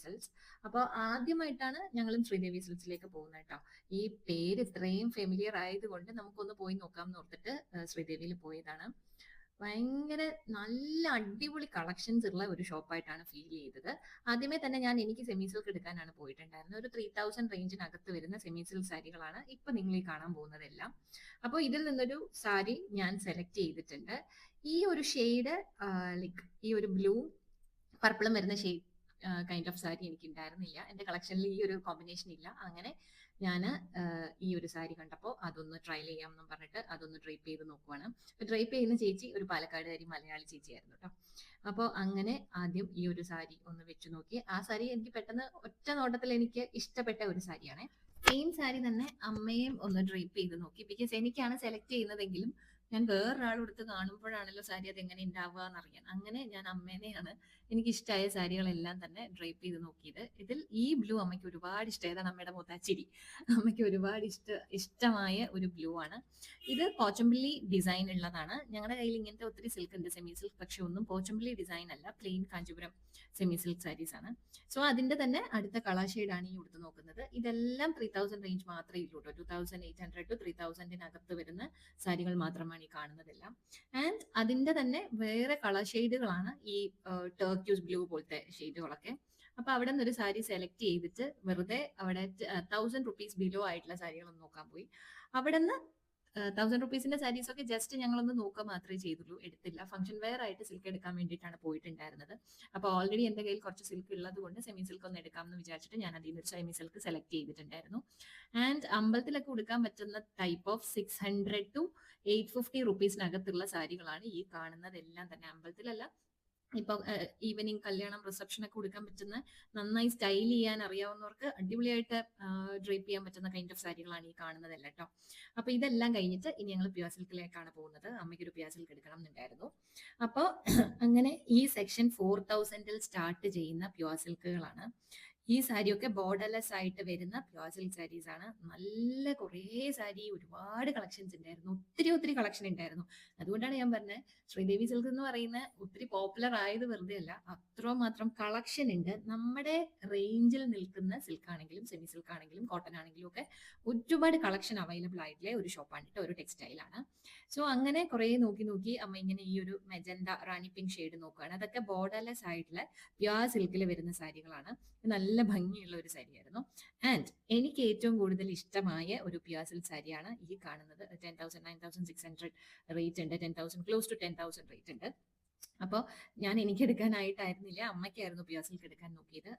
Silks. അപ്പോൾ ആദ്യമായിട്ടാണ് ഞങ്ങളും ശ്രീദേവി സിൽക്സിലേക്ക് പോകുന്നത് കേട്ടോ. ഈ പേര് ഇത്രയും ഫെമിലിയർ ആയതുകൊണ്ട് നമുക്കൊന്ന് പോയി നോക്കാം എന്ന് ഓർത്തിട്ട് ശ്രീദേവിയിൽ പോയതാണ്. ഭയങ്കര നല്ല അടിപൊളി കളക്ഷൻസ് ഉള്ള ഒരു ഷോപ്പായിട്ടാണ് ഫീൽ ചെയ്തത്. ആദ്യമേ തന്നെ എനിക്ക് സെമി സിൽക്ക് എടുക്കാനാണ് പോയിട്ടുണ്ടായിരുന്നത്. ഒരു 3000 റേഞ്ചിനകത്ത് വരുന്ന സെമി സിൽക്ക് സാരികളാണ് ഇപ്പൊ നിങ്ങൾ ഈ കാണാൻ പോകുന്നതെല്ലാം. അപ്പോൾ ഇതിൽ നിന്നൊരു സാരി ഞാൻ സെലക്ട് ചെയ്തിട്ടുണ്ട്. ഈ ഒരു ഷെയ്ഡ്, ലൈക്ക് ഈ ഒരു ബ്ലൂ പർപ്പിളും വരുന്ന ഷെയ്ഡ് കൈൻഡ് ഓഫ് സാരി എനിക്ക് ഉണ്ടായിരുന്നില്ല. എന്റെ കളക്ഷനിൽ ഈ ഒരു കോമ്പിനേഷൻ ഇല്ല. അങ്ങനെ ഞാൻ ഈ ഒരു സാരി കണ്ടപ്പോൾ അതൊന്ന് ട്രയൽ ചെയ്യാമെന്നും പറഞ്ഞിട്ട് അതൊന്ന് ഡ്രേപ്പ് ചെയ്ത് നോക്കുവാണ്. ഡ്രേപ്പ് ചെയ്യുന്ന ചേച്ചി ഒരു പാലക്കാടുകാരി മലയാളി ചേച്ചിയായിരുന്നു കേട്ടോ. അപ്പോൾ അങ്ങനെ ആദ്യം ഈ ഒരു സാരി ഒന്ന് വെച്ച് നോക്കി. ആ സാരി എനിക്ക് പെട്ടെന്ന് ഒറ്റ നോട്ടത്തിൽ എനിക്ക് ഇഷ്ടപ്പെട്ട ഒരു സാരിയാണ്. സെയിം സാരി തന്നെ അമ്മയും ഒന്ന് ഡ്രേപ്പ് ചെയ്ത് നോക്കി. ബിക്കോസ് എനിക്കാണ് സെലക്ട് ചെയ്യുന്നതെങ്കിലും ഞാൻ വേറൊരാളെടുത്ത് കാണുമ്പോഴാണല്ലോ സാരി അത് എങ്ങനെ ഉണ്ടാവുക എന്നറിയാൻ. അങ്ങനെ ഞാൻ അമ്മേനെയാണ് എനിക്ക് ഇഷ്ടമായ സാരികളെല്ലാം തന്നെ ഡ്രേപ്പ് ചെയ്ത് നോക്കിയത്. ഇതിൽ ഈ ബ്ലൂ അമ്മയ്ക്ക് ഒരുപാട് ഇഷ്ടമായതാണ്. അമ്മയുടെ മുത്താച്ചിരി അമ്മയ്ക്ക് ഒരുപാട് ഇഷ്ടമായ ഒരു ബ്ലൂ ആണ്. ഇത് പോച്ചമ്പള്ളി ഡിസൈൻ ഉള്ളതാണ്. ഞങ്ങളുടെ കയ്യിൽ ഇങ്ങനത്തെ ഒത്തിരി സിൽക്ക് ഉണ്ട്, സെമി സിൽക്ക്. പക്ഷെ ഒന്നും പോച്ചമ്പള്ളി ഡിസൈൻ അല്ല, plain Kanchipuram semi silk saris ആണ്. സോ അതിന്റെ തന്നെ അടുത്ത കളർ ഷെയ്ഡാണ് ഈ എടുത്ത് നോക്കുന്നത്. ഇതെല്ലാം 3000 റേഞ്ച് മാത്രമേ ഉള്ളൂ കേട്ടോ. 2800 to 3000 വരുന്ന സാരികൾ മാത്രമാണ് ഈ കാണുന്നതെല്ലാം. ആൻഡ് അതിന്റെ തന്നെ വേറെ കളർ ഷെയ്ഡുകളാണ് ഈ ടർക്യൂസ് ബ്ലൂ പോലത്തെ ഷെയ്ഡുകളൊക്കെ. അപ്പൊ അവിടെ നിന്ന് ഒരു സാരി സെലക്ട് ചെയ്തിട്ട് വെറുതെ അവിടെ 1000 റുപ്പീസ് ബിലോ ആയിട്ടുള്ള സാരികളൊന്നും നോക്കാൻ പോയി. അവിടെ നിന്ന് 1000 റുപ്പീസിന്റെ സാരീസ് ഒക്കെ ജസ്റ്റ് ഞങ്ങളൊന്ന് നോക്കുക മാത്രമേ ചെയ്തുള്ളൂ, എടുത്തില്ല. ഫംഗ്ഷൻ വെയർ ആയിട്ട് സിൽക്ക് എടുക്കാൻ വേണ്ടിയിട്ടാണ് പോയിട്ടുണ്ടായിരുന്നത്. അപ്പോൾ ഓൾറെഡി എന്റെ കയ്യിൽ കുറച്ച് സിൽക്ക് ഉള്ളത് കൊണ്ട് സെമി സിൽക്ക് ഒന്ന് എടുക്കാം എന്ന് വിചാരിച്ചിട്ട് ഞാൻ അതിൽ നിന്ന് സെമി സിൽക്ക് സെലക്ട് ചെയ്തിട്ടുണ്ടായിരുന്നു. ആൻഡ് അമ്പലത്തിലൊക്കെ കൊടുക്കാൻ പറ്റുന്ന ടൈപ്പ് ഓഫ് 600 to 850 റുപ്പീസിനകത്തുള്ള സാരികളാണ് ഈ കാണുന്നതെല്ലാം തന്നെ. അമ്പലത്തിലല്ല, ഇപ്പൊ ഈവനിങ് കല്യാണം റിസപ്ഷൻ ഒക്കെ കൊടുക്കാൻ പറ്റുന്ന, നന്നായി സ്റ്റൈൽ ചെയ്യാൻ അറിയാവുന്നവർക്ക് അടിപൊളിയായിട്ട് ഡ്രേപ്പ് ചെയ്യാൻ പറ്റുന്ന കൈൻഡ് ഓഫ് സാരികളാണ് ഈ കാണുന്നതല്ല കേട്ടോ. അപ്പൊ ഇതെല്ലാം കഴിഞ്ഞിട്ട് ഇനി ഞങ്ങൾ പ്യുവർ സിൽക്കിലേക്കാണ് പോകുന്നത്. അമ്മയ്ക്ക് ഒരു പ്യുവർ സിൽക്ക് എടുക്കണം എന്നുണ്ടായിരുന്നു. അപ്പോൾ അങ്ങനെ ഈ സെക്ഷൻ 4000 സ്റ്റാർട്ട് ചെയ്യുന്ന പ്യുവർ സിൽക്കുകളാണ്. ഈ സാരിയൊക്കെ ബോർഡർലെസ് ആയിട്ട് വരുന്ന പ്യുവർ സിൽക്ക് സാരീസ് ആണ്. നല്ല കുറേ സാരി, ഒരുപാട് കളക്ഷൻസ് ഉണ്ടായിരുന്നു, ഒത്തിരി കളക്ഷൻ ഉണ്ടായിരുന്നു. അതുകൊണ്ടാണ് ഞാൻ പറഞ്ഞത് ശ്രീദേവി സിൽക്ക് എന്ന് പറയുന്ന ഒത്തിരി പോപ്പുലർ ആയത് വെറുതെ അല്ല, അത്രമാത്രം കളക്ഷൻ ഉണ്ട്. നമ്മുടെ റേഞ്ചിൽ നിൽക്കുന്ന സിൽക്ക് ആണെങ്കിലും സെമി സിൽക്ക് ആണെങ്കിലും കോട്ടൺ ആണെങ്കിലും ഒക്കെ ഒരുപാട് കളക്ഷൻ അവൈലബിൾ ആയിട്ടുള്ള ഒരു ഷോപ്പാണ് കേട്ടോ, ഒരു ടെക്സ്റ്റൈലാണ്. സോ അങ്ങനെ കുറെ നോക്കി അമ്മ ഇങ്ങനെ ഈ ഒരു മെജന്ത റാണി പിങ്ക് ഷെയ്ഡ് നോക്കുകയാണ്. അതൊക്കെ ബോർഡർലെസ് ആയിട്ടുള്ള പ്യുവർ സിൽക്കിൽ വരുന്ന സാരികളാണ്. നല്ല ഭംഗിയുള്ള ഒരു സാരിയായിരുന്നു. ആൻഡ് എനിക്ക് ഏറ്റവും കൂടുതൽ ഇഷ്ടമായ ഒരു പ്യുവർ സിൽക്ക് സാരിയാണ് ഈ കാണുന്നത്. 10,000 9,600 റേറ്റ് ഉണ്ട്, 10,000 ക്ലോസ് ടു 10,000 റേറ്റ് ഉണ്ട്. അപ്പോൾ എനിക്ക് എടുക്കാനായിട്ടായിരുന്നില്ല, അമ്മയ്ക്കായിരുന്നു പ്യുവർ സിൽക്ക് എടുക്കാൻ നോക്കിയത്.